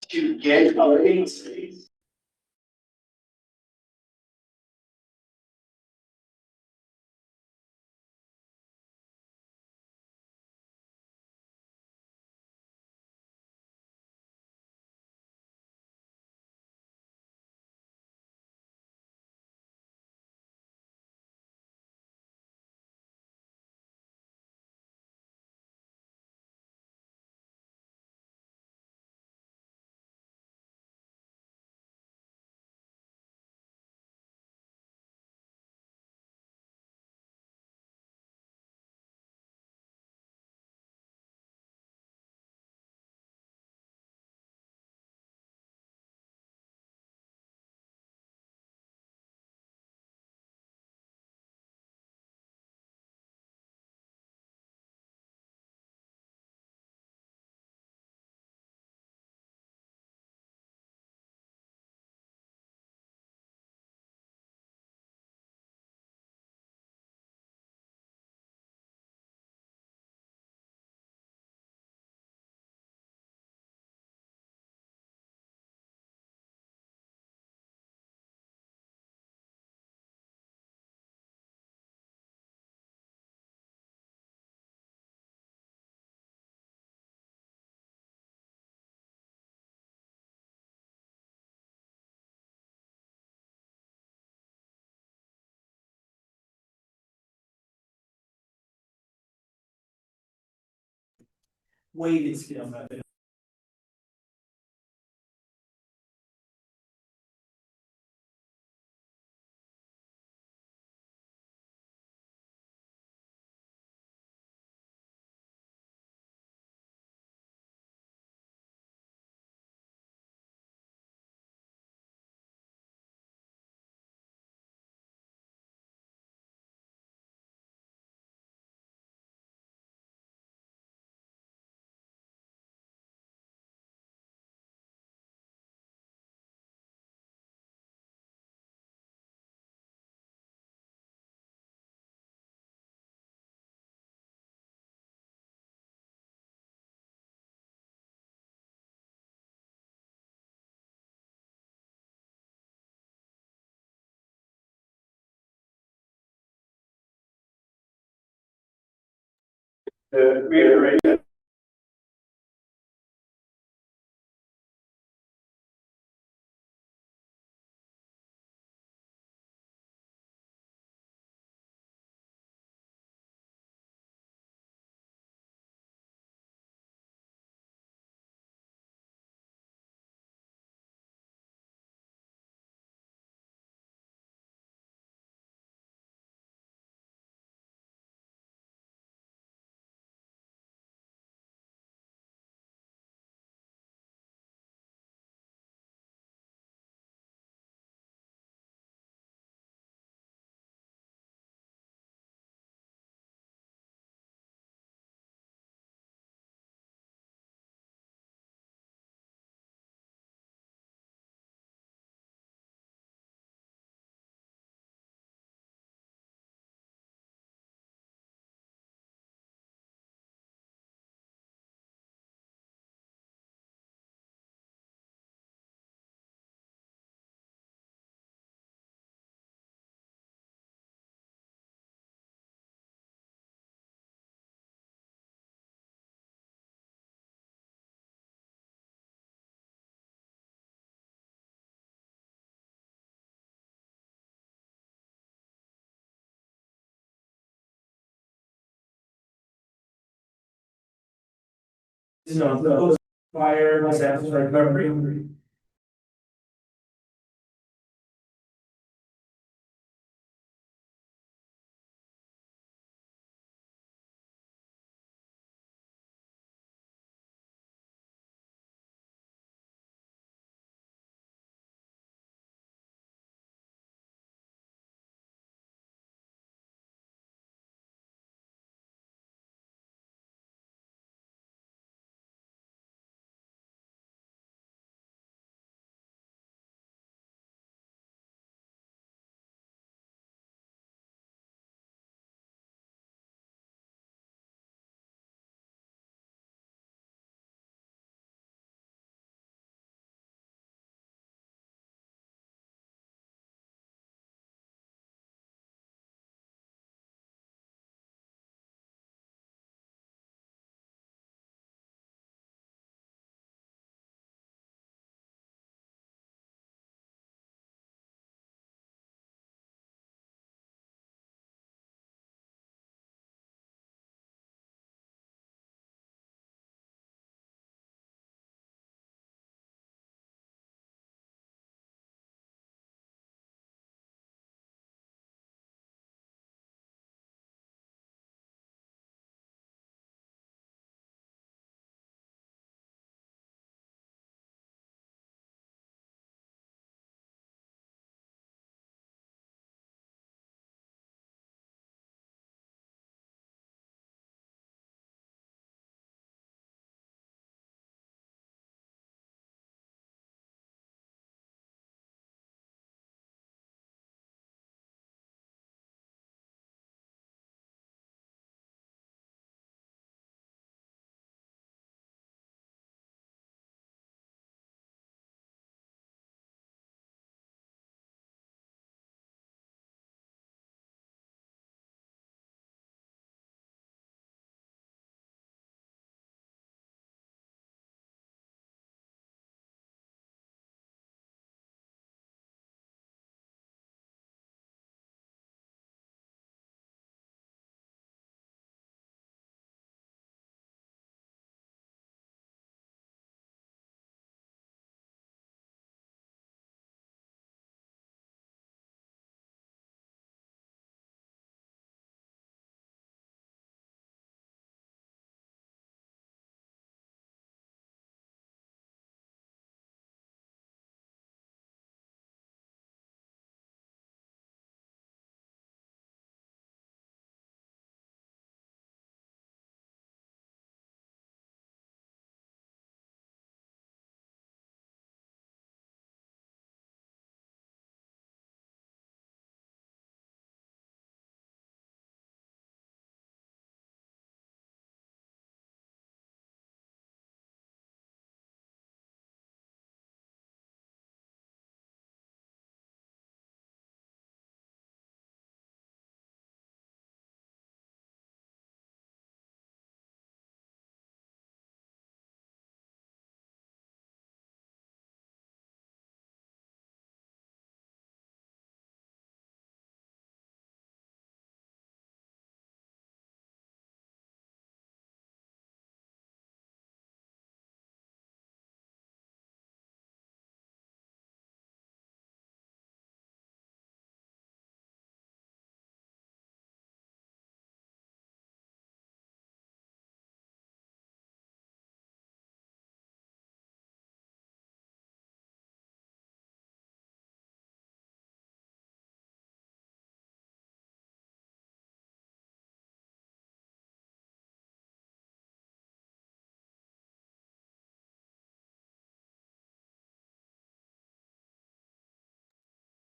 to get updates. Weighted scale method. To reiterate, the fire disaster recovery.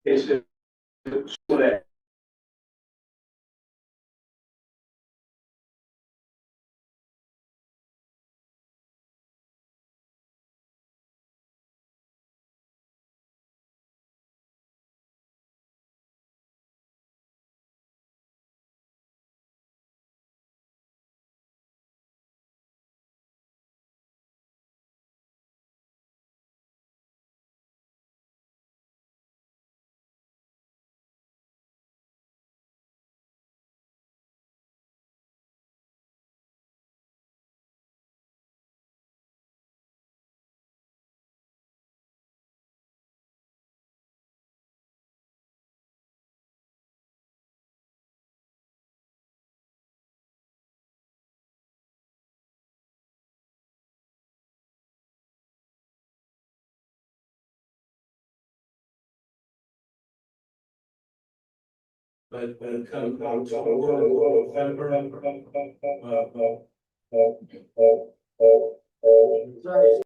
It's just so that. But come sorry.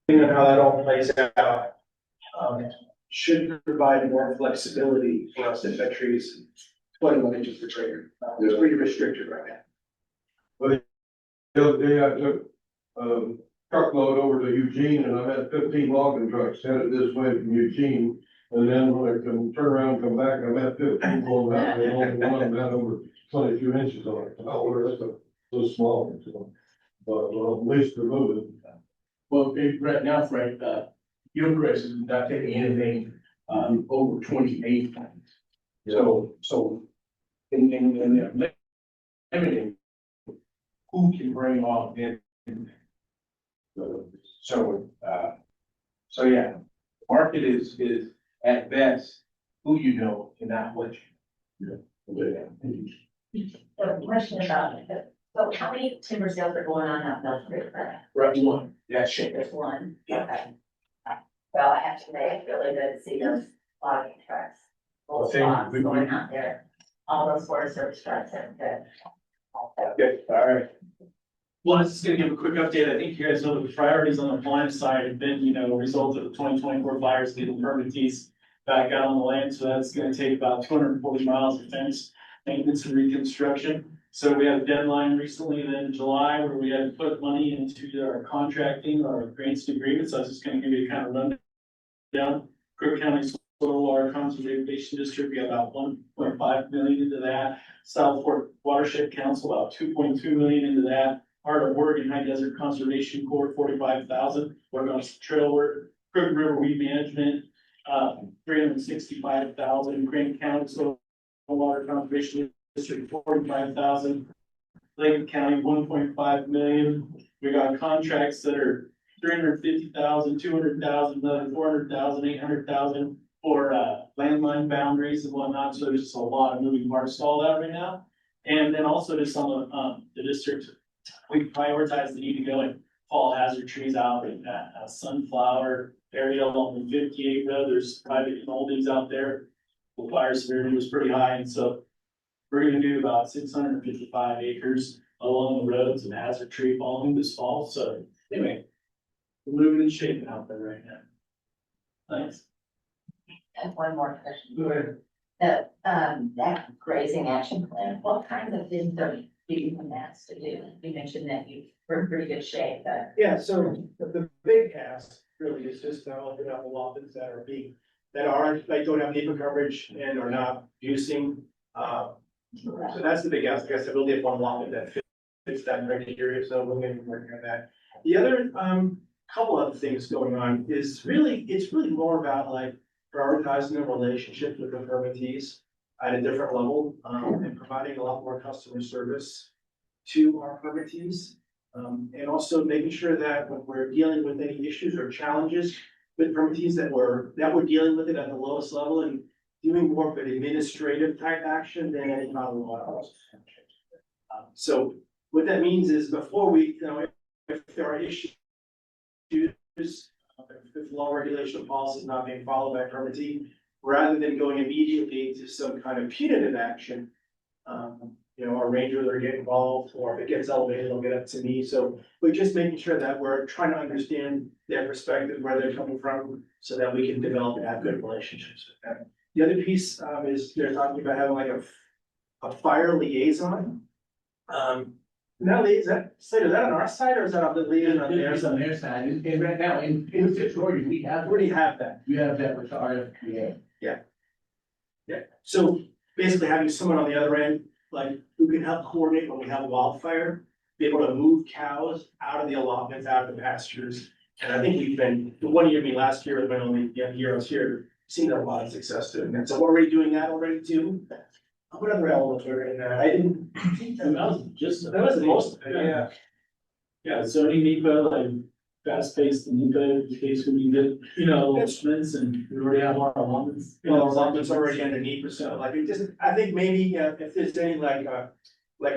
Thinking of how that all plays out, should provide more flexibility for us to cut trees. 21 inches per trailer. It's pretty restricted right now. Well, the other day I took a truckload over to Eugene and I had 15 logging trucks headed this way from Eugene. And then when I can turn around and come back, I'm at 15 going back, and only one of them had over 22 inches on it. Oh, that's so small. But at least they're moving. Well, right now, Frank, your Chris is not taking anything, over 28. So, in limiting who can bring off in. So yeah, market is at best who you know and not what you know. A question about it. So how many timber sales are going on out in Elk Creek? Right, one, that's shit. There's one. Okay. Well, I have to say, it's really good to see those logging trucks. Full spots going out there. All those Forest Service trucks and good. Okay, all right. Well, I was just gonna give a quick update. I think you guys know the priorities on the appliance side have been, a result of the 2024 fires, getting permittees back out on the land. So that's gonna take about 240 miles of fence maintenance and reconstruction. So we had a deadline recently in July where we had to put money into our contracting, our grants and agreements. I was just gonna give you a kind of rundown. Crook County Soil Water Conservation District, we got about 1.5 million into that. South Fork Watershed Council, about 2.2 million into that. Heart of Oregon High Desert Conservation Corps, 45,000. Working on some trail work. Crook River Weed Management, 365,000. Grant County Soil Water Conservation District, 45,000. Lake County, 1.5 million. We got contracts that are 350,000, 200,000, another 400,000, 800,000 for landline boundaries and whatnot. So there's just a lot of moving parts to all that right now. And then also just on the district, we prioritize the need to go and fall hazard trees out, sunflower, area along the 58 road, there's private holdings out there. The fire severity was pretty high, and so we're gonna do about 655 acres along the roads and hazard tree falling this fall, so anyway. We're moving and shaking out there right now. Thanks. And one more question. Go ahead. That grazing action plan, what kind of things are you asked to do? You mentioned that you were in pretty good shape, but. Yeah, so the big ask really is just to open up allotments that are that aren't, like, don't have NEPA coverage and are not using. So that's the big ask, I guess, we'll get one allotment that fits that criteria, so we're gonna be working on that. The other, couple of things going on is it's really more about like prioritizing the relationship with the permittees at a different level, and providing a lot more customer service to our permittees. And also making sure that when we're dealing with any issues or challenges with permittees that we're dealing with it at the lowest level and doing more of an administrative type action than any kind of law. So what that means is before we, if there are issues, if law regulation policy is not being followed by permittee, rather than going immediately to some kind of punitive action, our ranger will get involved, or if it gets elevated, it'll get up to me. So we're just making sure that we're trying to understand their perspective, where they're coming from, so that we can develop and have good relationships with them. The other piece, is they're talking about having like a fire liaison. Now, is that on our side, or is that on the liaison on their It's side? on their side, and right now, in Fitzroy, we We already have that. have that with the RFPA. Yeah, so basically having someone on the other end, like, who can help coordinate when we have a wildfire, be able to move cows out of the allotments, out of the pastures. And I think we've been, the one year, last year, when only, year I was here, seen a lot of success doing that. So we're already doing that already too. What other elements were in that? I didn't. And that was just. That was the most, yeah. Yeah, so any NEPA, like fast paced NEPA, in case we get, allotments, and we already have our allotments. Well, allotments already underneath, so like, it just, I think maybe, if there's any like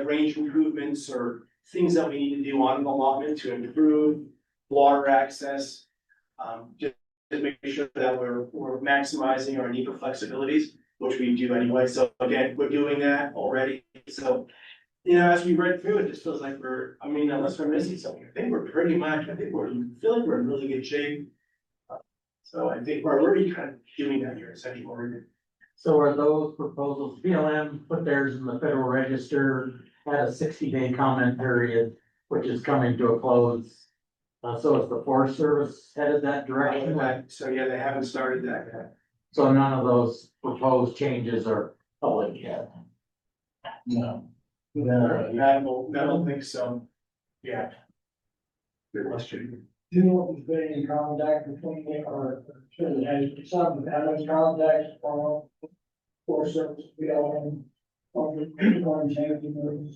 range improvements or things that we need to do on an allotment to improve water access. Just to make sure that we're maximizing our NEPA flexibilities, which we do anyway. So again, we're doing that already. So, as we read through it, it just feels like unless we're missing something, I think we're feel like we're in really good shape. So I think we're already kind of doing that here, essentially. So are those proposals, BLM put theirs in the Federal Register, had a 60-day comment period, which is coming to a close. So is the Forest Service headed that direction? So yeah, they haven't started that yet. So none of those proposed changes are public yet? No, I don't think so. Yeah. Good question. Do you know if there's been any contact between them, or should it have some, how much contact for service, on the one changing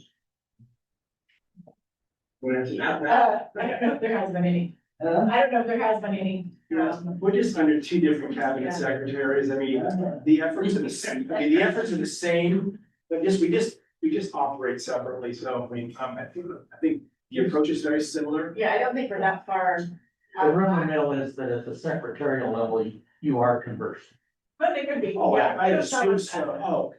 What answer? I don't know if there has been any, I don't know if there has been any. We're just under two different cabinet secretaries. I mean, the efforts are the same, but we just operate separately. So, I think the approach is very similar. Yeah, I don't think we're that far. The rumor mill is that at the secretarial level, you are conversing. But they could be. Oh, yeah, I there's assume some- so. Oh,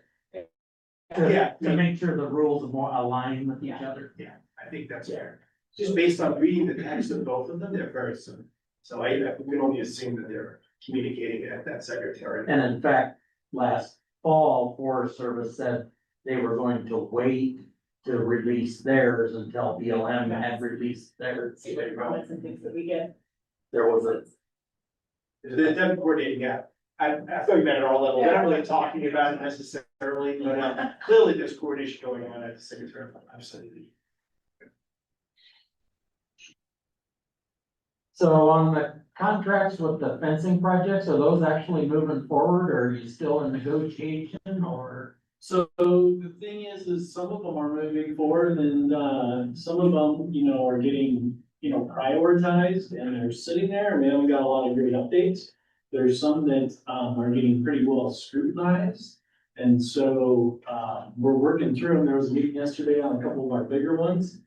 To- Yeah. To make sure the rules are more aligned with each other. yeah, I think that's fair. Just based on reading the text of both of them, they're very similar. So we can only assume that they're communicating at that secretary. And in fact, last fall, Forest Service said they were going to wait to release theirs until BLM had released theirs. See what comments and things that we get. There was a, They're coordinating, yeah. I thought you meant at all levels. We're not really talking about it necessarily, but clearly there's coordination going on at the secretary. Absolutely. so on the contracts with the fencing projects, are those actually moving forward, or are you still in negotiation, or? So the thing is some of them are moving forward and, some of them, are getting, prioritized and they're sitting there and we haven't got a lot of great updates. There's some that, are getting pretty well scrutinized. And so, we're working through them. There was a meeting yesterday on a couple of our bigger ones,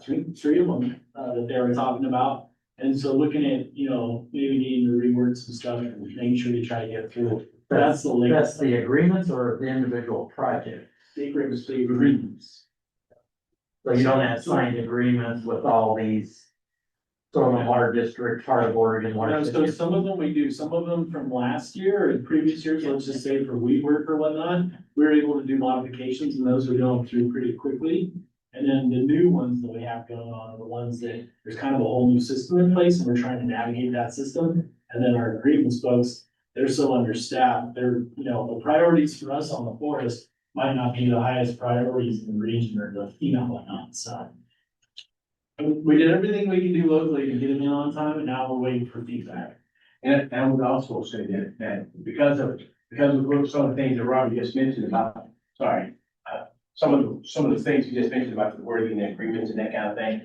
three of them, that they were talking about. And so looking at, maybe needing to reword some stuff and making sure we try to get through. That's the That's latest. the agreements or the individual project? The agreements. So you don't have signed agreements with all these stormwater districts, Heart of Oregon, water. So some of them we do, some of them from last year and previous years, let's just say for weed work or whatnot, we were able to do modifications and those are going through pretty quickly. And then the new ones that we have going on are the ones that there's kind of a whole new system in place and we're trying to navigate that system. And then our agreements folks, they're so understaffed, the priorities for us on the forest might not be the highest priorities in the region or the, whatnot, so. We did everything we can do locally to get them in on time, and now we're waiting for feedback. And I would also say that because of some of the things that Robbie just mentioned about, some of the things you just mentioned about the wording and agreements and that kind of thing.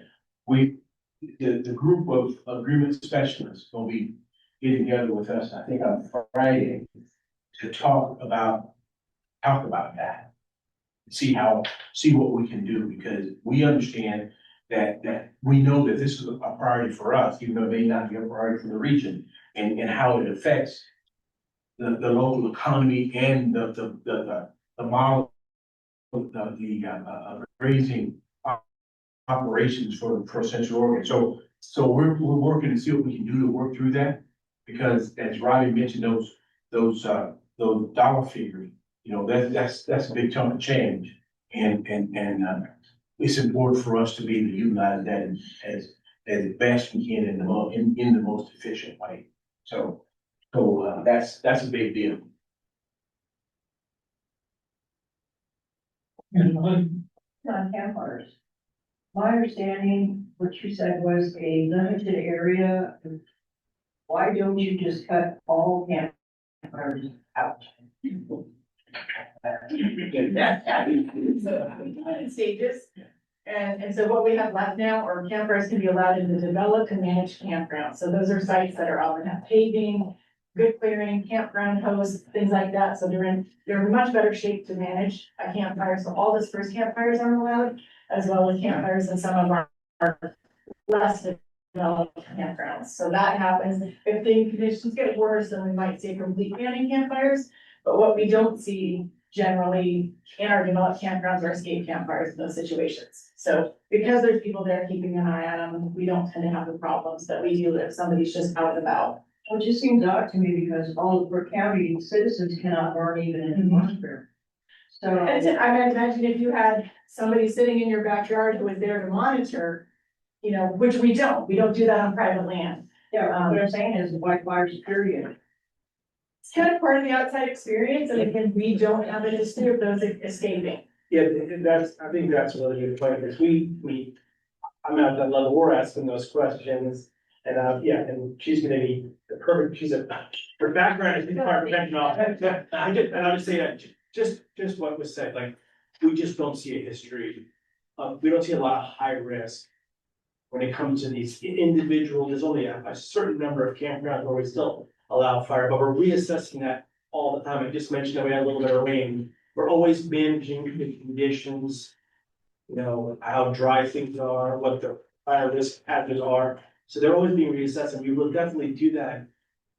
The group of agreement specialists will be getting together with us, I think on Friday, to talk about that. See what we can do, because we understand that we know that this is a priority for us, even though it may not be a priority for the region, and how it affects the local economy and the model, raising operations for Central Oregon. So we're working to see what we can do to work through that, because as Robbie mentioned, those dollar figures, that's a big chunk of change, and it's important for us to be able to utilize that as best we can in the most efficient way. So that's a big deal. On campfires. My understanding, what you said was a limited area. Why don't you just cut all campfires out? So, in stages. And so what we have left now are campers can be allowed in the developed and managed campgrounds. So those are sites that are all gonna have paving, good clearing, campground hosts, things like that. So they're in much better shape to manage a campfire. So all the spruce campfires are allowed, as well as campfires in some of our less developed campgrounds. So that happens. If the conditions get worse, then we might see a complete banning campfires. But what we don't see generally in our developed campgrounds or escape campfires in those situations. So because there's people there keeping an eye on them, we don't tend to have the problems that we do if somebody's just out and about. Well, it just seems odd to me because all of Crook County citizens cannot burn even in New Hampshire. So. And I would imagine if you had somebody sitting in your backyard who was there to monitor, which we don't do that on private land. Yeah, what I'm saying is white fires, period. It's kind of part of the outside experience, and again, we don't have a history of those escaping. Yeah, I think that's a really good point, because I'm at that level, we're asking those questions. And, and she's gonna be the perfect, her background is in fire protection officer. And I'll just say that, just what was said, like, we just don't see a history. We don't see a lot of high risk when it comes to these individual, there's only a certain number of campgrounds where we still allow fire, but we're reassessing that all the time. I just mentioned that we had a little bit of rain. We're always managing the conditions, how dry things are, what the fire risk hazards are. So they're always being reassessed, and we will definitely do that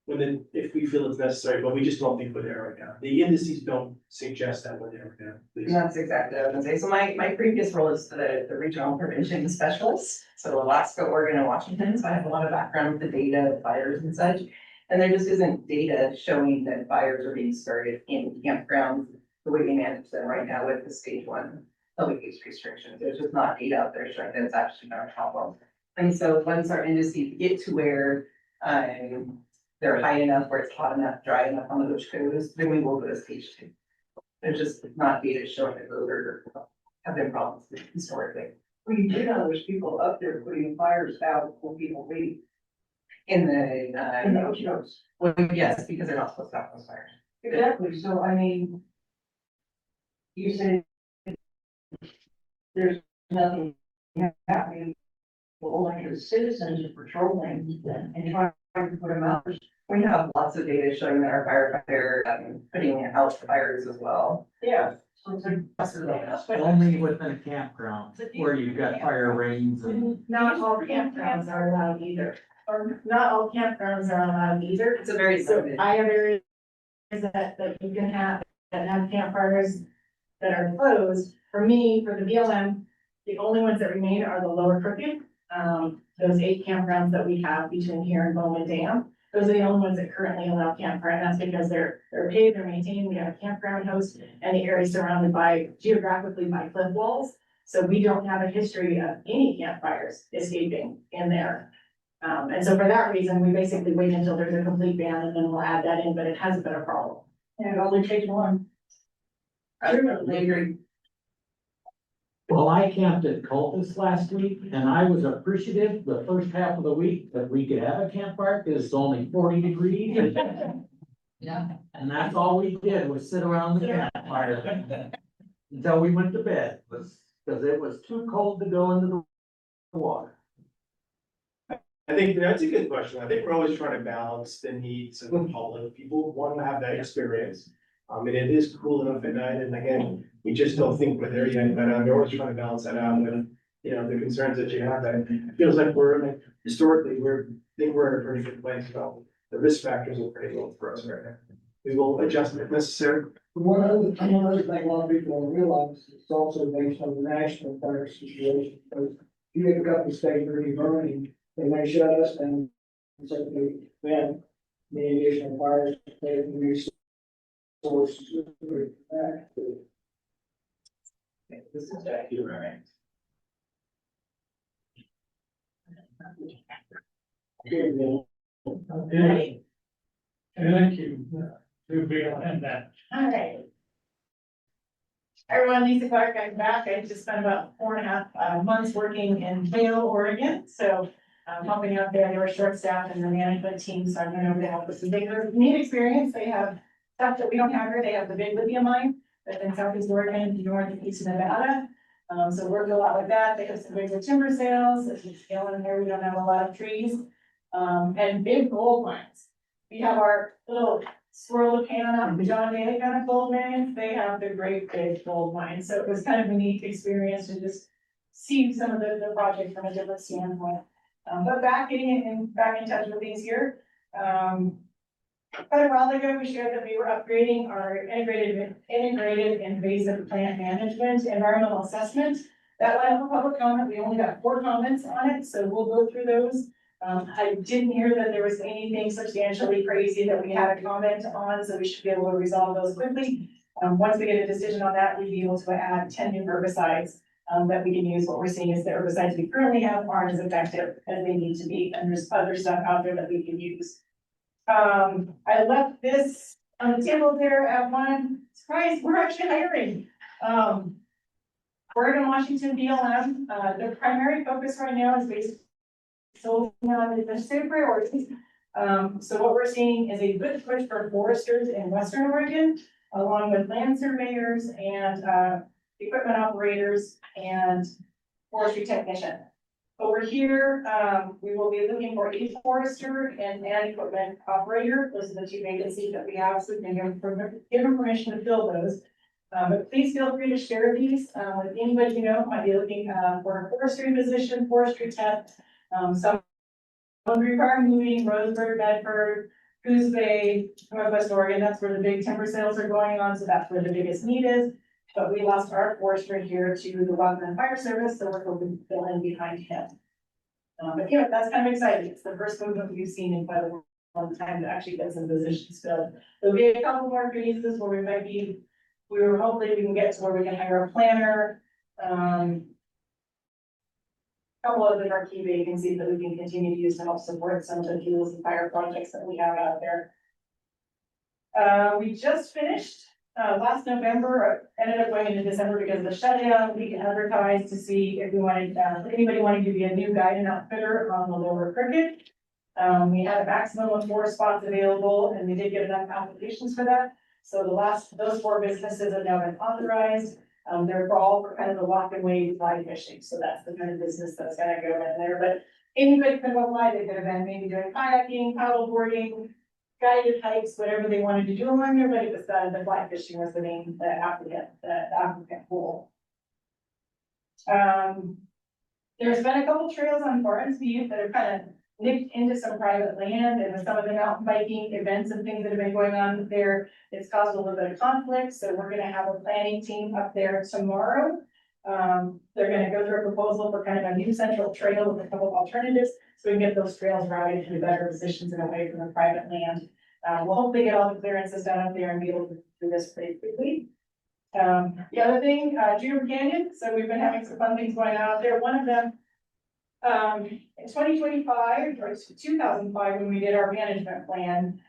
if we feel it's necessary, but we just don't think we're there right now. The indices don't suggest that we're there right now, please. That's exactly what I was gonna say. So my previous role is the regional prevention specialist. So Alaska, Oregon, and Washington. So I have a lot of background with the data, fires and such. And there just isn't data showing that fires are being started in campgrounds the way we manage them right now with the stage 1 public use restrictions. There's just not data out there showing that it's actually not a problem. And so once our indices get to where they're high enough, where it's hot enough, dry enough on those codes, then we will go to stage 2. There's just not data showing that those have been problems historically. Well, you do know there's people up there putting fires out when people leave. In In those shows. well, yes, because they're not supposed to have those fires. Exactly, so I mean. You said. There's nothing happening. Well, like the citizens are patrolling and trying to put them out. We have lots of data showing that our firefighter putting out fires as well. Yeah, Only within a campground where you've got fire rings and. Not all campgrounds are allowed either, or not all campgrounds are allowed either. It's a very So limited. I have areas that you can have, that have campfires that are closed. For me, for the BLM, the only ones that remain are the lower Crooked. Those 8 campgrounds that we have between here and Bowman Dam. Those are the only ones that currently allow campfire, and that's because they're paved, they're maintained, we have a campground host, and the area is surrounded by, geographically by cliff walls. So we don't have a history of any campfires escaping in there. And so for that reason, we basically wait until there's a complete ban and then we'll add that in, but it hasn't been a problem. And it only takes one. I agree. Well, I camped at Cultus last week and I was appreciative the first half of the week that we could have a campfire because it's only 40 degrees. Yeah. And that's all we did was sit around the campfire until we went to bed, was, because it was too cold to go into the water. I think that's a good question. I think we're always trying to balance the needs of the public. People want to have that experience. And it is cool enough at night, and again, we just don't think we're there yet, but we're always trying to balance that out with, you know, the concerns that you have. And it feels like historically, I think we're in a pretty good place, so the risk factors are pretty low for us right now. We will adjust if necessary. One other thing a lot of people don't realize, it's also based on the national fire situation. Because if you have a couple of states already burning, they may shut us down. So they then the additional fires, they can resource. This is Jackie, right? Okay. Thank you. To be on that. All right. Everyone, Lisa Clark, I'm back. I just spent about 4.5 months working in Vail, Oregon, so helping out there. They were short staffed in the management team, so I went over to help with some bigger, neat experience. They have stuff that we don't have here. They have the big lithium mine that's in Southeast Oregon, north and east of Nevada. So worked a lot with that. They have some bigger timber sales. As you scale in here, we don't have a lot of trees. And big gold mines. We have our little swirl of pan up, John Daly kind of gold mines. They have the great big gold mines. So it was kind of a neat experience to just see some of the projects from a different standpoint. But back in touch with these here. Quite a while ago, we shared that we were upgrading our integrated invasive plant management environmental assessment. That went up for public comment. We only got 4 comments on it, so we'll go through those. I didn't hear that there was anything substantially crazy that we had a comment on, so we should be able to resolve those quickly. Once we get a decision on that, we'd be able to add 10 new herbicides that we can use. What we're seeing is the herbicides we currently have aren't as effective as they need to be, and there's other stuff out there that we can use. I left this on the table there at one. Surprise, we're actually hiring. Oregon, Washington, BLM. The primary focus right now is based solely on administrative priorities. So what we're seeing is a good push for foresters in Western Oregon, along with land surveyors and equipment operators and forestry technician. Over here, we will be looking for a forester and an equipment operator. Those are the 2 vacancies that we have, so we can give them permission to fill those. But please feel free to share these with anybody you know might be looking for a forestry position, forestry tech. Some require moving, Roseburg, Bedford, Coos Bay, Northwest Oregon. That's where the big timber sales are going on, so that's where the biggest need is. But we lost our forester here to the Wildland Fire Service, so we're hoping to fill in behind him. But yeah, that's kind of exciting. It's the first movement we've seen in quite a long time to actually get some positions filled. There'll be a couple more phases where we were hopefully we can get to where we can hire a planner. Couple of the key vacancies that we can continue to use to help support some of the fuels and fire projects that we have out there. We just finished last November, ended up going into December because of the shutdown. We can advertise to see if we wanted, anybody wanting to be a new guide and outfitter on the lower Crooked. We had a maximum of 4 spots available and we did get enough applications for that. So those 4 businesses have now been authorized. They're all for kind of the walk and wade fly fishing. So that's the kind of business that's gonna go in there. But anybody could apply. They could have been maybe doing kayaking, paddle boarding, guided hikes, whatever they wanted to do along there, but it was the fly fishing was the applicant pool. There's been a couple trails on Barton's View that are kind of nipped into some private land, and with some of the mountain biking events and things that have been going on there, it's caused a little bit of conflict, so we're gonna have a planning team up there tomorrow. They're gonna go through a proposal for kind of a new central trail with a couple of alternatives, so we can get those trails routed to better positions and away from the private land. We'll hopefully get all the clearances done up there and be able to do this pretty quickly. The other thing, Juniper Canyon, so we've been having some fun things going on out there. One of them, in 2025 or 2005, when we did our management plan,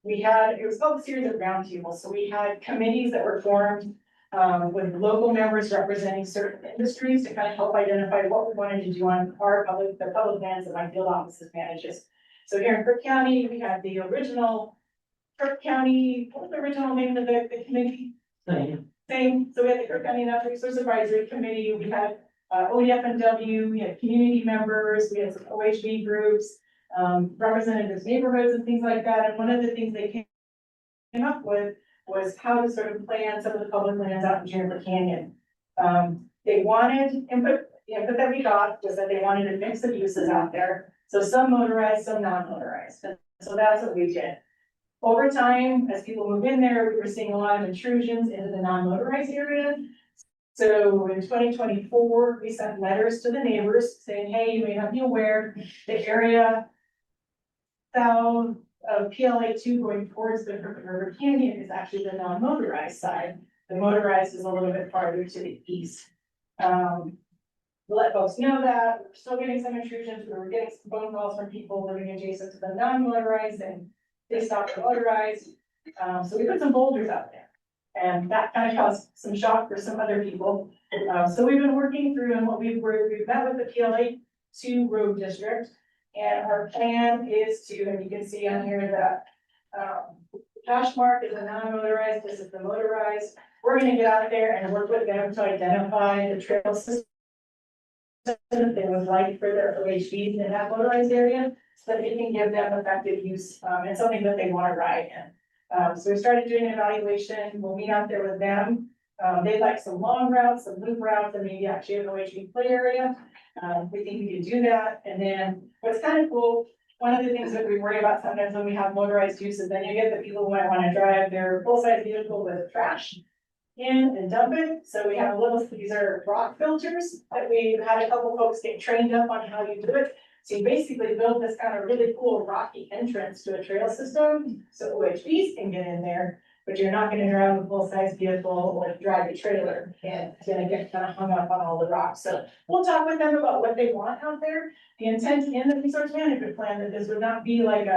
it was called a series of roundtables. So we had committees that were formed, with local members representing certain industries to kind of help identify what we wanted to do on the public lands that my field offices manages. So here in Crook County, we had the original Crook County, what was the original name of the committee? Same, so we had the Crook County Natural Resource Advisory Committee, we had ODF&W, we had community members, we had some OHV groups, representatives, neighborhoods and things like that, and one of the things they came up with was how to sort of plan some of the public lands out in Juniper Canyon. They wanted input that we got was that they wanted a mix of uses out there, so some motorized, some non-motorized, so that's what we did. Over time, as people move in there, we were seeing a lot of intrusions into the non-motorized area. So in 2024, we sent letters to the neighbors saying, hey, you may not be aware, the area south of PLA 2 going towards the Crook River Canyon is actually the non-motorized side. The motorized is a little bit farther to the east. We'll let folks know that we're still getting some intrusions. We were getting some phone calls from people living adjacent to the non-motorized, and they stopped the motorized. So we put some boulders out there, and that kind of caused some shock for some other people. So we've been working through, and we've met with the PLA 2 road district, and our plan is to, and you can see on here that hash mark is a non-motorized, this is the motorized. We're gonna get out there and work with them to identify the trail system that they would like for their OHVs in that motorized area, so that we can give them effective use, and something that they want to ride in. So we started doing an evaluation, we'll meet out there with them. They'd like some long routes, some loop routes, and maybe actually an OHV play area. We think we can do that, and then what's kind of cool, one of the things that we worry about sometimes when we have motorized uses, then you get the people who might want to drive their full-size vehicle with trash in and dump it. So we have these are rock filters that we've had a couple folks get trained up on how you do it. So you basically build this kind of really cool rocky entrance to a trail system, so OHVs can get in there, but you're not gonna drive a full-size vehicle or drive a trailer, and it's gonna get kind of hung up on all the rocks. So we'll talk with them about what they want out there. The intent in the resource management plan that this would not be like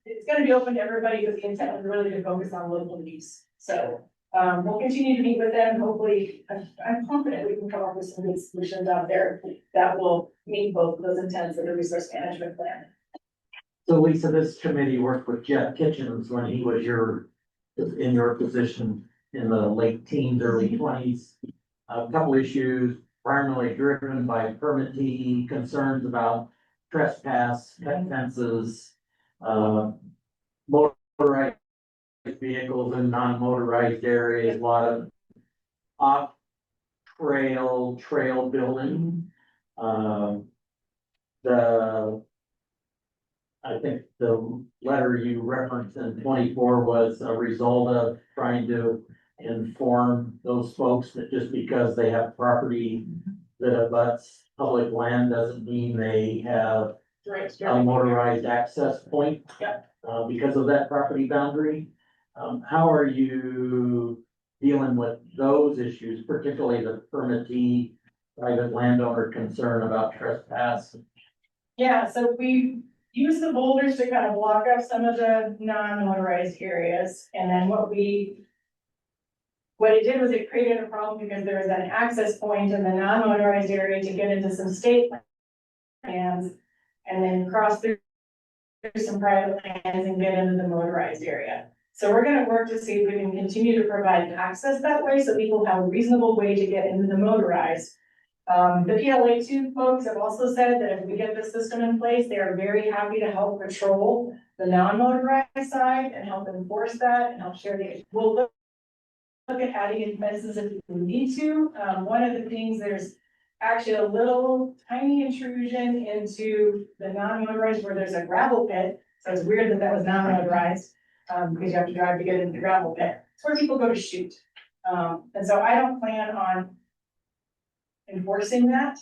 it's gonna be open to everybody, with the intent was really to focus on local use. So we'll continue to meet with them. Hopefully, I'm confident we can come up with some good solutions out there that will meet both of those intents of the resource management plan. So Lisa, this committee worked with Jeff Kitchens when he was in your position in the late teens, early 20s. A couple issues primarily driven by permittee concerns about trespass, cut fences, motorized vehicles in non-motorized areas, a lot of trail building. I think the letter you referenced in 24 was a result of trying to inform those folks that just because they have property that abuts public land doesn't mean they have a motorized access point. Yep. Because of that property boundary. How are you dealing with those issues, particularly the permittee private landowner concern about trespass? Yeah, so we use the boulders to kind of block up some of the non-motorized areas, and then what it did was it created a problem because there was an access point in the non-motorized area to get into some state lands, and then cross through some private lands and get into the motorized area. So we're gonna work to see if we can continue to provide access that way, so people have a reasonable way to get into the motorized. The PLA two folks have also said that if we get this system in place, they are very happy to help patrol the non-motorized side and help enforce that and help share the, we'll look at adding in fences if we need to. One of the things, there's actually a little tiny intrusion into the non-motorized where there's a gravel pit. So it's weird that that was non-motorized, because you have to drive to get into the gravel pit. It's where people go to shoot. And so I don't plan on enforcing that,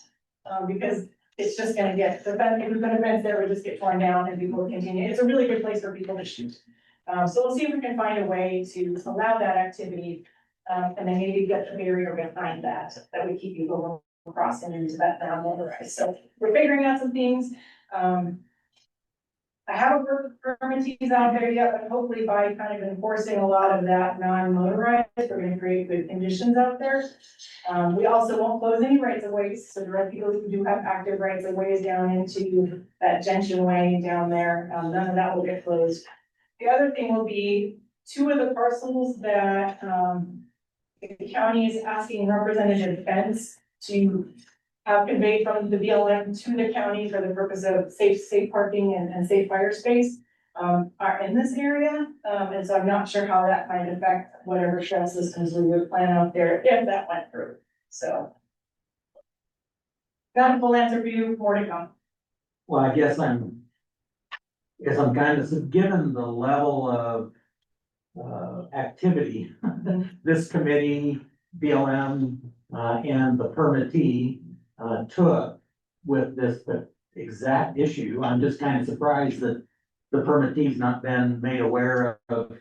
because it's just gonna get, the fence, if we've got events there, would just get torn down and people will continue. It's a really good place for people to shoot. So we'll see if we can find a way to allow that activity, and then maybe get the barrier behind that, that would keep people from crossing into that non-motorized. So we're figuring out some things. I haven't worked with permittees out there yet, but hopefully by kind of enforcing a lot of that non-motorized, we're gonna create good conditions out there. We also won't close any rights of ways, so there are people who do have active rights of ways down into that Gentian Way down there, none of that will get closed. The other thing will be two of the parcels that, the county is asking Representative Fence to have conveyed from the BLM to the county for the purpose of safe parking and safe fire space, are in this area. And so I'm not sure how that might affect whatever trail systems we would plan out there if that went through, so. Got a full answer for you, more to come. Well, I guess I'm kind of, given the level of activity, this committee, BLM, and the permittee, took with this exact issue, I'm just kind of surprised that the permittee's not been made aware of.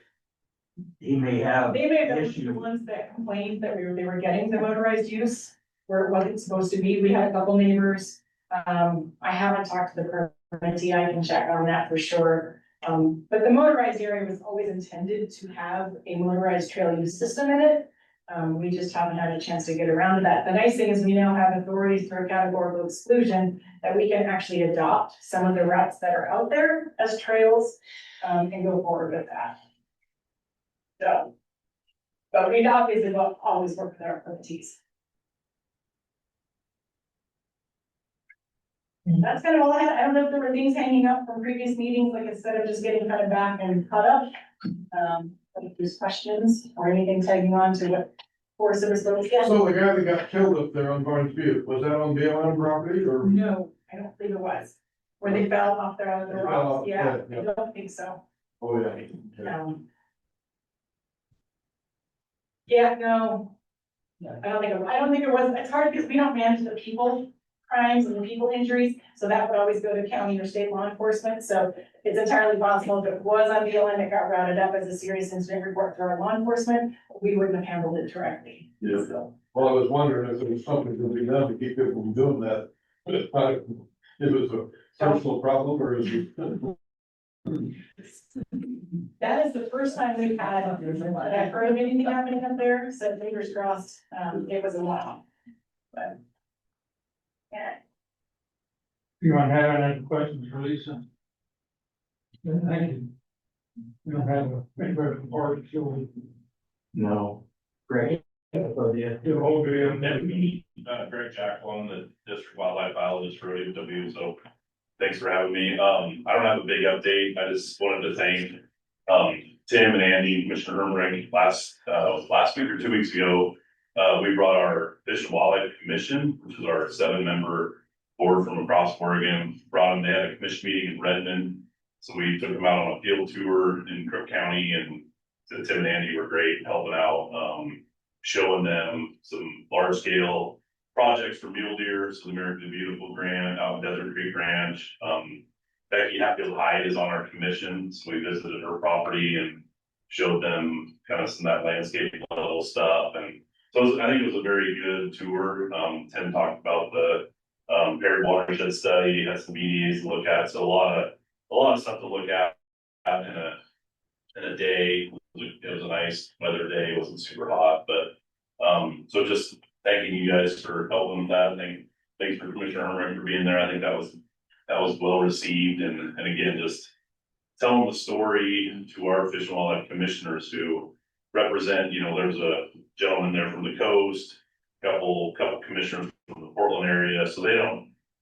He may have They may have been the issue. ones that complained that they were getting the motorized use where it wasn't supposed to be. We had a couple neighbors. I haven't talked to the permittee. I can check on that for sure. But the motorized area was always intended to have a motorized trail use system in it. We just haven't had a chance to get around to that. The nice thing is we now have authorities through a categorical exclusion that we can actually adopt some of the routes that are out there as trails, and go forward with that. So, but we obviously will always work with our permittees. That's kind of all I had. I don't know if there were things hanging up from previous meetings, like instead of just getting kind of back and caught up. But if there's questions or anything tagging on to what Forest Service was. So the guy that got killed up there on Barnes Butte, was that on BLM property or? No, I don't think it was. Where they fell off there out of the They fell rocks. off, Yeah, yeah. I don't think so. Oh, yeah. Yeah, no. I don't think it was. It's hard because we don't manage the people crimes and the people injuries, so that would always go to county or state law enforcement. So it's entirely possible if it was on BLM, it got routed up as a serious incident report through our law enforcement, we wouldn't have handled it directly. Yeah. So. Well, I was wondering if there was something to be done to keep people from doing that. If it was a personal problem or is it? That is the first time we've had, that I've heard of anything happening up there, so fingers crossed, it was a while. But. Yeah. You want to have any questions for Lisa? Thank you. You don't have a member of the board, so No. Great. you hold it in that meeting. Greg Jacqueline, the district wildlife biologist for ODW, so thanks for having me. I don't have a big update. I just wanted to thank, Tim and Andy, Commissioner Hermring, last week or 2 weeks ago. We brought our Fish and Wildlife Commission, which is our 7-member board from across Oregon, brought them. They had a commission meeting in Redmond. So we took them out on a field tour in Crook County, and Tim and Andy were great helping out, showing them some large scale projects for mule deer. So the American Beautiful grant out in Desert Creek Ranch. Becky Hatfield Hyde is on our commission, so we visited her property and showed them kind of some of that landscape level stuff. And so I think it was a very good tour. Tim talked about the Perry watershed study, had some BDAs to look at, so a lot of stuff to look at in a day. It was a nice weather day, it wasn't super hot, but so just thanking you guys for helping with that. Thanks for Commissioner Hermring for being there. I think that was well received, and again, just telling the story to our Fish and Wildlife commissioners who represent, there's a gentleman there from the coast, couple commissioners from the Portland area, so they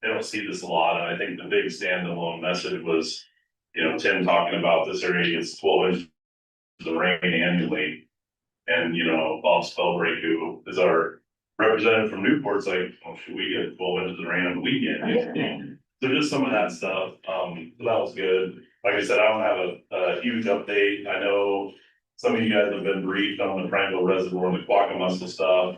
don't see this a lot, and I think the big standalone message was, you know, Tim talking about this area gets 12 inches of rain annually. And, you know, Bob Spellbreak, who is our representative from Newport's like, oh, should we get 12 inches of rain on the weekend? So just some of that stuff, so that was good. Like I said, I don't have a huge update. I know some of you guys have been briefed on the Prineville Reservoir and the Quackamussel stuff.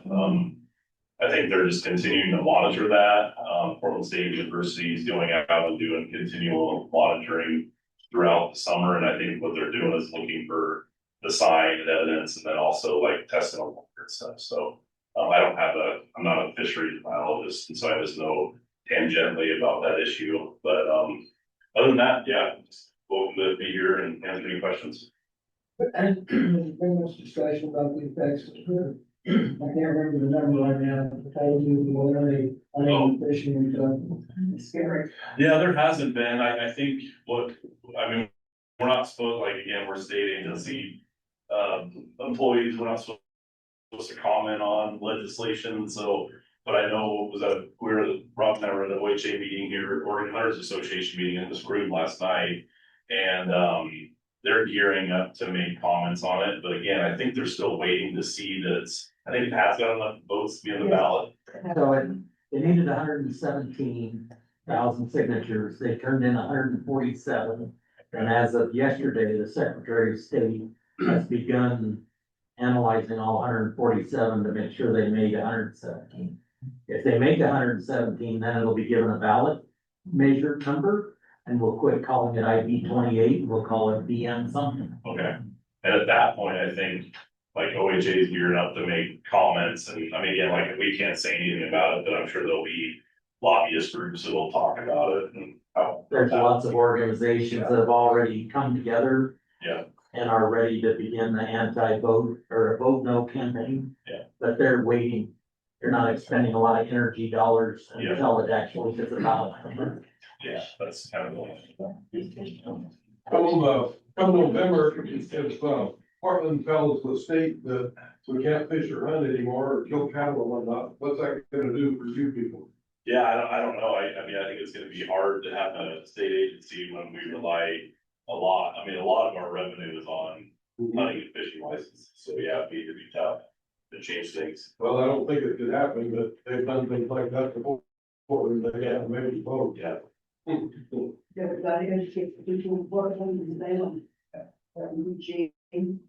I think they're just continuing to monitor that. Portland State University is going out and doing continual monitoring throughout the summer, and I think what they're doing is looking for the sign and evidence, and then also like testing on and stuff. So I'm not a fisheries biologist, and so I just know tangentially about that issue. But other than that, yeah, just welcome to be here and answer any questions. And bring this discussion about the effects of the, I can't remember the number right now, I told you, whether they, I know fishing and stuff. It's scary. Yeah, there hasn't been. I think we're not supposed, like, again, we're state agency employees, we're not supposed to comment on legislation, so, but I know Rob and I were at an OHA meeting here, Oregon Hunters Association meeting in this room last night, and they're gearing up to make comments on it, but again, I think they're still waiting to see that I think it has got enough votes to be on the ballot. So it needed 117,000 signatures. They turned in 147. And as of yesterday, the Secretary of State has begun analyzing all 147 to make sure they made 117. If they make 117, then it'll be given a ballot measured number, and we'll quit calling it ID 28. We'll call it BM something. Okay, and at that point, I think like OHA is gearing up to make comments, and I mean, again, like we can't say anything about it, but I'm sure there'll be lobbyist groups that will talk about it and how. There's lots of organizations that have already come together. Yeah. And are ready to begin the anti-vote or vote no campaign. Yeah. But they're waiting. They're not expending a lot of energy dollars until it actually gets a ballot. Yeah, that's kind of Come November, if Portland tells the state that we can't fish or hunt anymore, or kill cattle and whatnot, what's that gonna do for you people? Yeah, I don't know. I mean, I think it's gonna be hard to have a state agency when we rely a lot of our revenue is on hunting and fishing licenses, so yeah, it'd be tough to change things. Well, I don't think it could happen, but they've done things like that before, and they have maybe vote. Yeah. Everybody educate the people who work on the land. Eugene,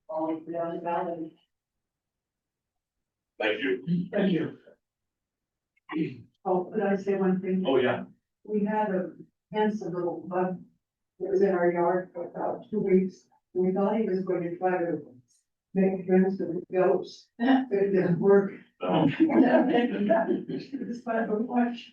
all down the valley. Thank you. Thank you. Oh, could I say one thing? Oh, yeah. We had a handsome little bug that was in our yard for about 2 weeks. We thought he was going to try to make friends with the goats. But it didn't work. Um, It's fun to watch.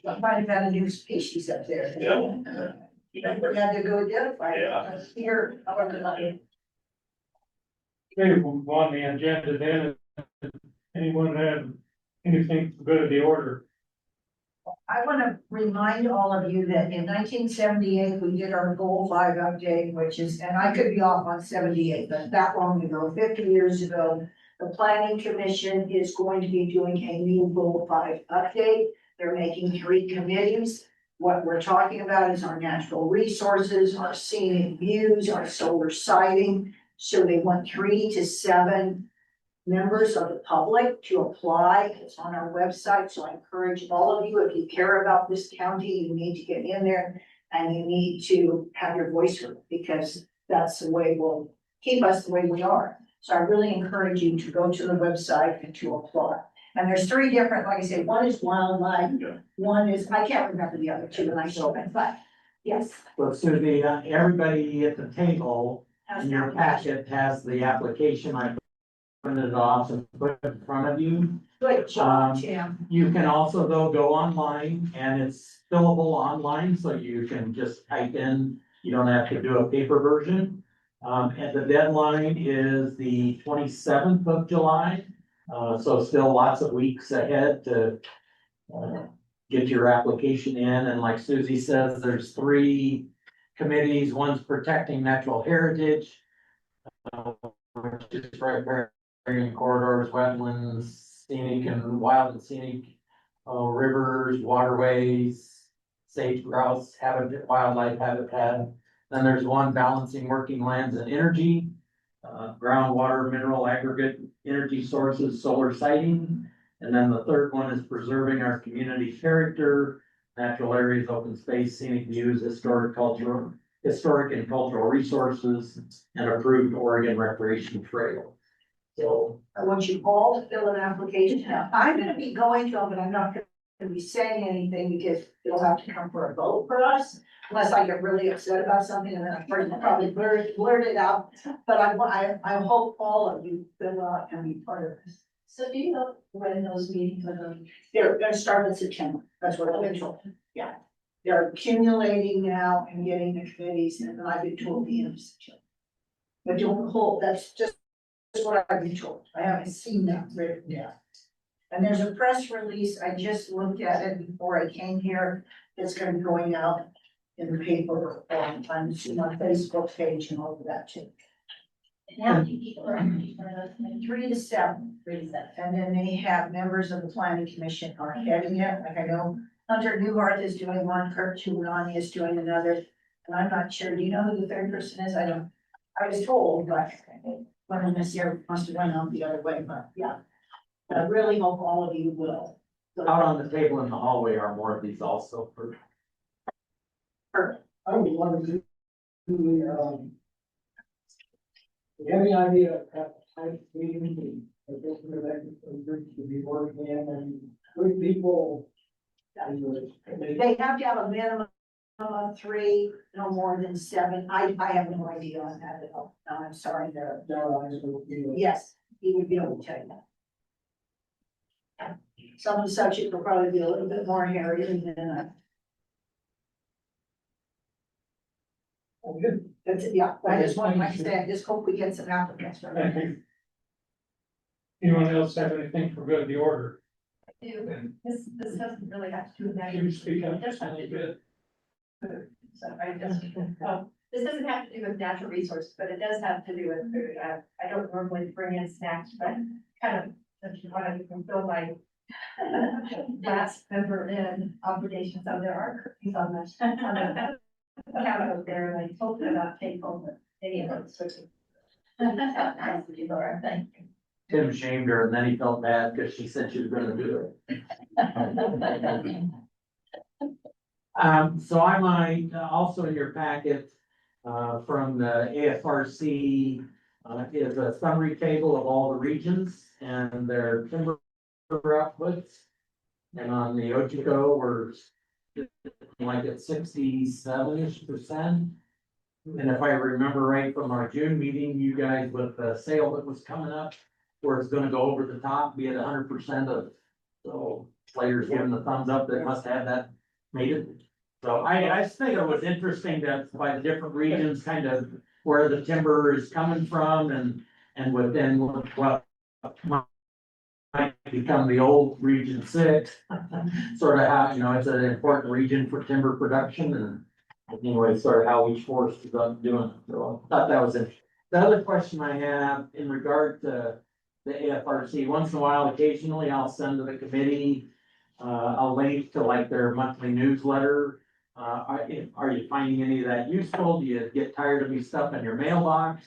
Somebody got a new species up there. Yeah. You never had to go identify it. Yeah. Here, however, Okay, we'll go on the agenda then. Anyone have anything for good of the order? I want to remind all of you that in 1978, we did our Goal 5 update, which is, and I could be off on 78, but that long ago, 50 years ago, the Planning Commission is going to be doing a new Goal 5 update. They're making 3 committees. What we're talking about is our natural resources, our scenic views, our solar siting. So they want 3 to 7 members of the public to apply. It's on our website, so I encourage all of you, if you care about this county, you need to get in there and you need to have your voice heard, because that's the way we'll keep us the way we are. So I really encourage you to go to the website and to apply. And there's 3 different, like I said, one is wildlife, one is, I can't remember the other 2 and I show it, but yes. So Susie, everybody at the table in your packet has the application. I printed it off and put it in front of you. Good job, Tim. You can also though go online, and it's fillable online, so you can just type in, you don't have to do a paper version. And the deadline is the 27th of July. So still lots of weeks ahead to get your application in. And like Susie says, there's 3 committees. One's protecting natural heritage, which is right corridors, wetlands, scenic and wild and scenic, rivers, waterways, sage grouse, habitat, wildlife habitat. Then there's one balancing working lands and energy, groundwater, mineral aggregate, energy sources, solar siting. And then the third one is preserving our community character, natural areas, open space, scenic views, historic and cultural resources, and approved Oregon recreation trail. So, I want you all to fill an application. Now, I'm gonna be going to them, but I'm not gonna be saying anything because it'll have to come for a vote for us. Unless I get really upset about something and then I probably blurt it out. But I hope all of you fill out and be part of this. So do you know when those meetings are going? They're gonna start in September. That's what I've been told. Yeah. They're accumulating now and getting the committees and I've been told the end of September. But don't hold, that's just what I've been told. I haven't seen that written down. And there's a press release. I just looked at it before I came here. It's gonna be going out in the paper on my Facebook page and all of that too. How many people are on those? 3 to 7. 3 to 7. And then they have members of the planning commission are heading it, like I know Hunter Newhart is doing one, Kirk Tuanani is doing another. And I'm not sure, do you know who the third person is? I was told, but one of this year must have went out the other way, but yeah. But I really hope all of you will. out on the table in the hallway are more of these also for. I would want to do the, do you have any idea of how type meeting, I guess, to be working in and with people? They have to have a minimum of 3, no more than 7. I have no idea on that at all. No, I'm sorry, there. Yes, he would be able to tell you that. Some of the subject will probably be a little bit more hairy than that's it, yeah, I just want to say, I just hope we get some applicants for Thank that. you. Anyone else have anything for good of the order? This doesn't really have to do with that. Can you speak up? It does have to do with. Good. So I just, this doesn't have to do with natural resources, but it does have to do with food. I don't normally bring in snacks, but kind of, if you want to fulfill my last member in obligation, so there are cookies on the counter there, and I told them about take home, but any of those switches. Thank you, Laura, thank you. Tim shamed her and then he felt bad because she said she was gonna do it. So I might, also in your packet, from the AFRC, is a summary table of all the regions and their timber outputs. And on the Ochico, we're like at 67%. And if I remember right from our June meeting, you guys with the sale that was coming up, where it's gonna go over the top, be at 100% of, so players giving the thumbs up, they must have that made it. So I just think it was interesting that by the different regions, kind of where the timber is coming from and within what might become the old Region 6. Sort of how, you know, it's an important region for timber production and anyway, sort of how each forest is doing. So I thought that was interesting. The other question I have in regard to the AFRC, once in a while, occasionally I'll send to the committee a link to like their monthly newsletter. Are you finding any of that useful? Do you get tired of me stuff in your mailbox?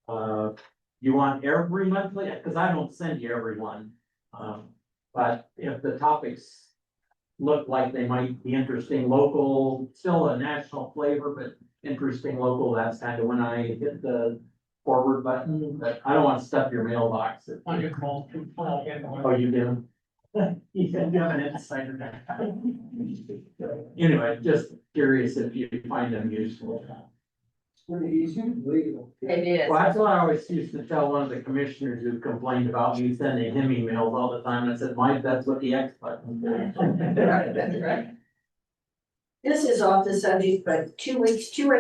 You want every monthly? Because I don't send you every one. But if the topics look like they might be interesting, local, still a national flavor, but interesting local, that's kind of when I hit the forward button. But I don't want to stuff your mailbox. I get called. Oh, you do? You have an insider there. Anyway, just curious if you find them useful. Pretty easy, legal. It is. Well, that's what I always used to tell one of the commissioners who complained about me sending him emails all the time. I said, Mike, that's what the X button is. That's right. This is off the subject, but 2 or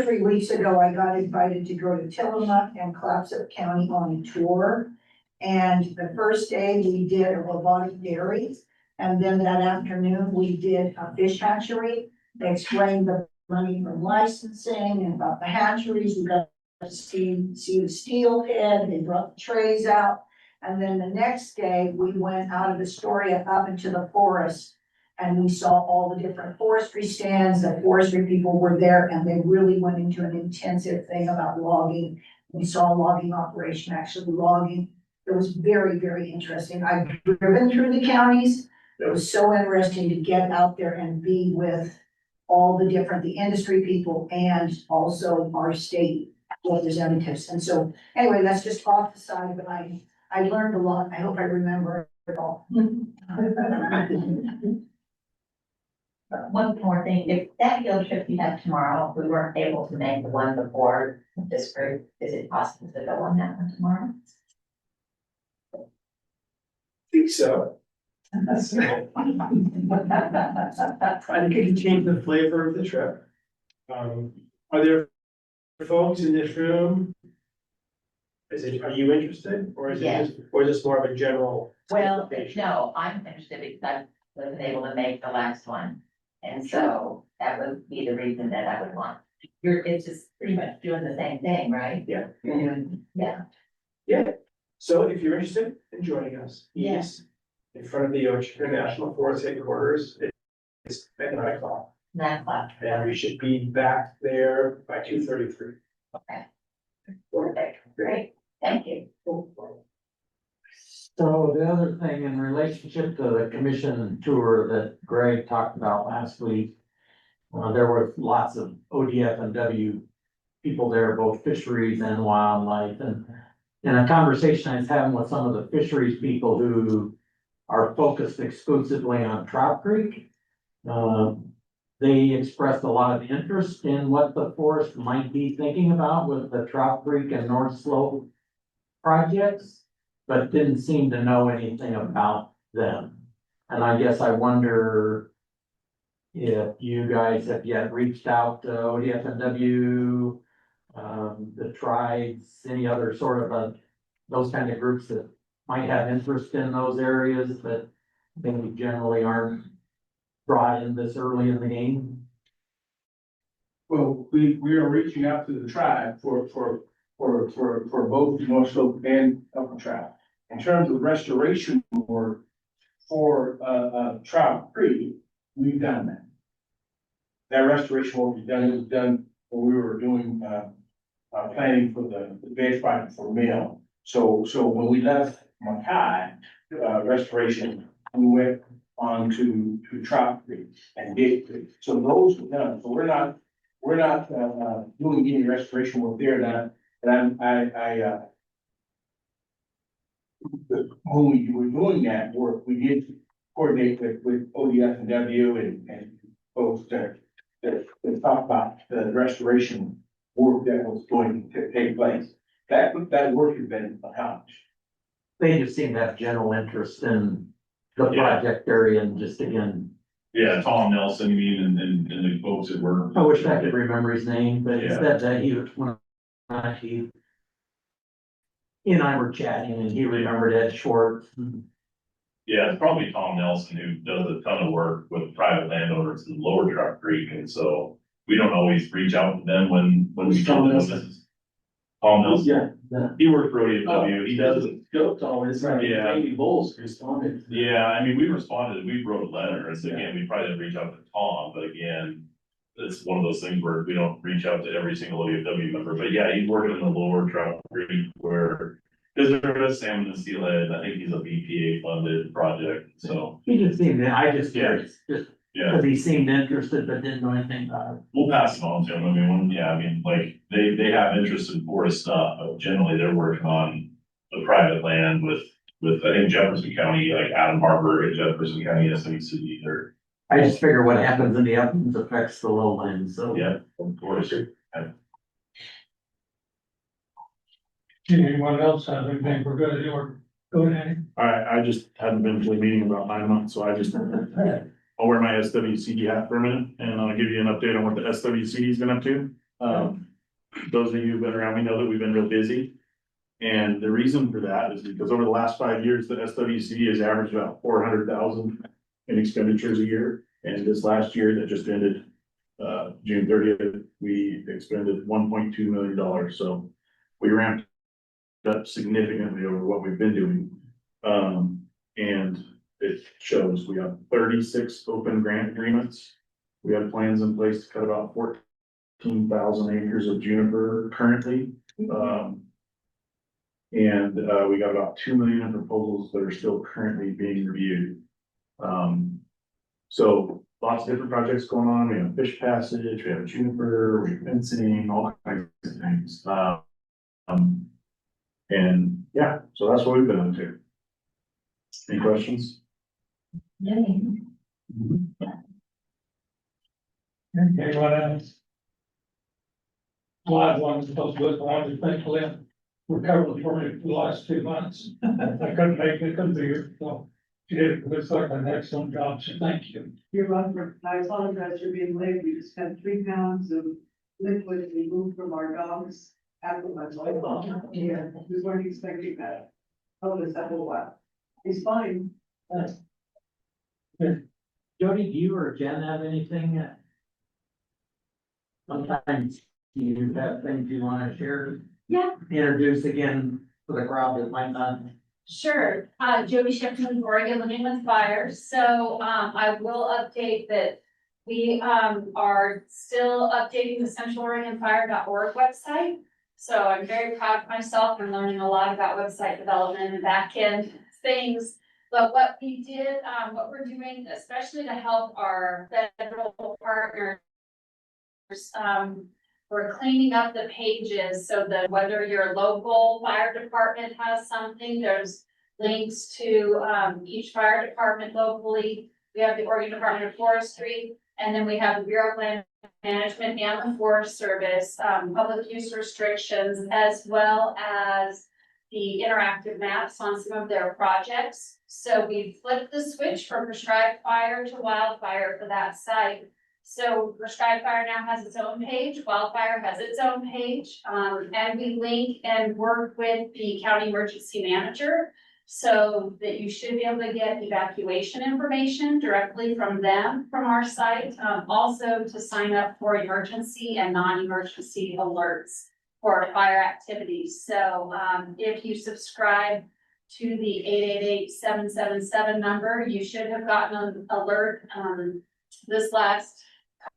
3 weeks ago, I got invited to go to Tillamook and Clatsop County on a tour. And the first day we did a robotic dairy. And then that afternoon, we did a fish hatchery. They explained the money from licensing and about the hatcheries. We got to see the steel head. They brought the trays out. And then the next day, we went out of Astoria up into the forest. And we saw all the different forestry stands, the forestry people were there, and they really went into an intensive thing about logging. We saw a logging operation, actually logging. It was very, very interesting. I've driven through the counties. It was so interesting to get out there and be with all the different, the industry people and also our state representatives. And so, anyway, that's just off the side, but I learned a lot. I hope I remember it all. One more thing, if that field trip you have tomorrow, we weren't able to make the one before this group, is it possible to go on that one tomorrow? Think so. I think it can change the flavor of the trip. Are there folks in this room? Are you interested, or is it Yeah. just, or is this more of a general? Well, solicitation? no, I'm interested because I wasn't able to make the last one. And so that would be the reason that I would want. It's just pretty much doing the same thing, right? Yeah. Yeah. Yeah, so if you're interested in joining us, Yes. in front of the Ocean National Forest headquarters, it's at 9 o'clock. 9 o'clock. And we should be back there by 2:33. Okay. Perfect. Great. Thank you. So the other thing in relationship to the commission tour that Greg talked about last week, there were lots of ODF and W people there, both fisheries and wildlife. And in a conversation I was having with some of the fisheries people who are focused exclusively on Trout Creek, they expressed a lot of interest in what the forest might be thinking about with the Trout Creek and North Slope projects, but didn't seem to know anything about them. And I guess I wonder if you guys have yet reached out to ODFW, the tribes, any other sort of those kind of groups that might have interest in those areas that maybe generally aren't brought in this early in the game. Well, we are reaching out to the tribe for both North Slope and Upper Trout. In terms of restoration work for, Trout Creek, we've done that. That restoration work was done when we were doing, planning for the bed project for Mill. So when we left Mackay, restoration, we went on to Trout Creek and Gate Creek. So those were done. So we're not doing any restoration work there that when we were doing that work, we did coordinate with ODF and W and folks to talk about the restoration work that was going to take place. That work has been accomplished. They just seem to have general interest in the project area and just again, Yeah, Tom Nelson, you mean, and the folks that were. I wish I could remember his name, but he said that he was he and I were chatting and he remembered Ed Schwartz. Yeah, it's probably Tom Nelson who does a ton of work with private landowners in Lower Trout Creek, and so we don't always reach out to them when we Tom come to Nelson? business. Tom Nelson, Yeah. he works for ODFW, he does it. Goat always, right? Yeah. Maybe Bulls responded. Yeah, I mean, we responded, we wrote a letter, and so again, we probably didn't reach out to Tom, but again, it's one of those things where we don't reach out to every single ODFW member, but yeah, he's working in the Lower Trout Creek where, because there is salmon and steelhead, I think he's a BPA funded project, so, He just seemed, I just curious, just yeah. because he seemed interested but didn't know anything about it. We'll pass it on to them, I mean, like, they have interest in forest stuff, but generally they're working on the private land with, I think Jefferson County, like Adam Harbor and Jefferson County, SAC, they're, I just figure what happens in the uplands affects the lowlands, so. yeah, of course. Anyone else have anything we're good at, or go ahead? I just hadn't been to a meeting in about 9 months, so I'll wear my SWCD hat for a minute and I'll give you an update on what the SWCD's been up to. Those of you who've been around me know that we've been real busy. And the reason for that is because over the last 5 years, the SWCD has averaged about 400,000 in expenditures a year. And this last year that just ended, June 30th, we expended $1.2 million. So we ramped up significantly over what we've been doing. And it shows we have 36 open grant agreements. We have plans in place to cut about 14,000 acres of juniper currently. And we got about 2 million in proposals that are still currently being reviewed. So lots of different projects going on. We have fish passage, we have juniper, we have fencing, all kinds of things. And yeah, so that's what we've been up to. Any questions? Anyone else? Well, I wanted to post with, I wanted to thank Lynn for covering for me for the last 2 months. I couldn't make it, couldn't be here, so she did, looks like an excellent job, so thank you. You're welcome. I apologize for being late. We just had 3 pounds of liquid removed from our dogs after my life. Yeah, we weren't expecting that. Oh, this a whole while. He's fine. Jody, do you or Jen have anything? Sometimes you have things you wanna share, Yeah, introduce again for the crowd that might not. sure. Jody Shipman, Oregon Living with Fire. So, I will update that we, are still updating the centraloregonfire.org website. So I'm very proud of myself. I'm learning a lot about website development and back-end things. But what we did, what we're doing, especially to help our federal partners, we're cleaning up the pages so that whether your local fire department has something, there's links to each fire department locally. We have the Oregon Department of Forestry, and then we have the Bureau of Land Management and the Forest Service, public use restrictions, as well as the interactive maps on some of their projects. So we flipped the switch from prescribed fire to wildfire for that site. So prescribed fire now has its own page, wildfire has its own page, and we link and work with the county emergency manager so that you should be able to get evacuation information directly from them from our site. Also to sign up for emergency and non-emergency alerts for fire activities. So if you subscribe to the 888-777 number, you should have gotten an alert this last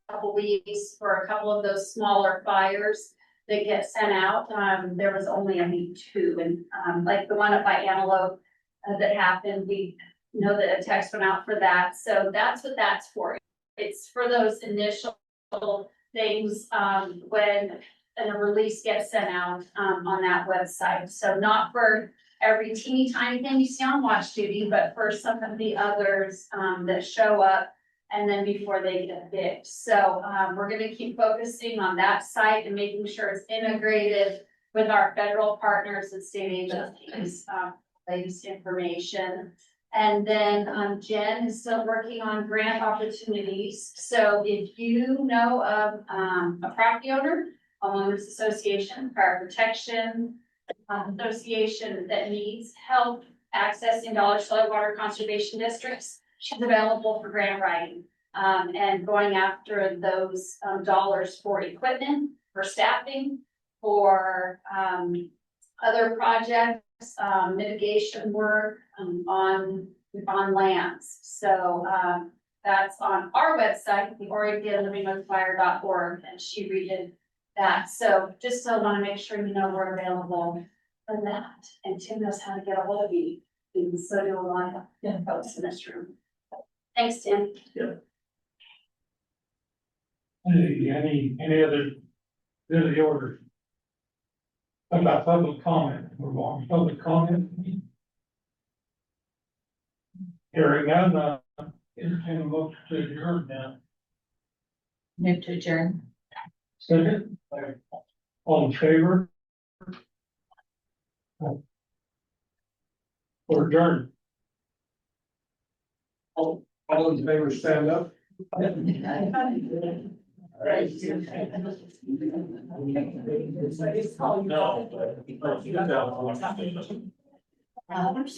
couple weeks for a couple of those smaller fires that get sent out. There was only, I think, 2, and like the one up by Antelope that happened, we know that a text went out for that. So that's what that's for. It's for those initial things when a release gets sent out on that website. So not for every teeny tiny thing you see on watch duty, but for some of the others that show up and then before they get fixed. So we're gonna keep focusing on that site and making sure it's integrated with our federal partners and state agencies, latest information. And then Jen is still working on grant opportunities. So if you know of a property owner, homeowners association, fire protection association that needs help accessing Dollar Soil Water Conservation Districts, she's available for grant writing and going after those dollars for equipment, for staffing, for other projects, mitigation work on lands. So that's on our website, the OregonLivingWithFire.org, and she redid that. So just still want to make sure you know we're available for that. And Tim knows how to get a hold of you. And so do a lot of folks in this room. Thanks, Tim. Yeah. Any other good of the order? About public comment, we're on public comment. Hearing none, entertain a motion to adjourn now. Move to adjourn. Second, all in favor? Or adjourn. All in favor, stand up. No.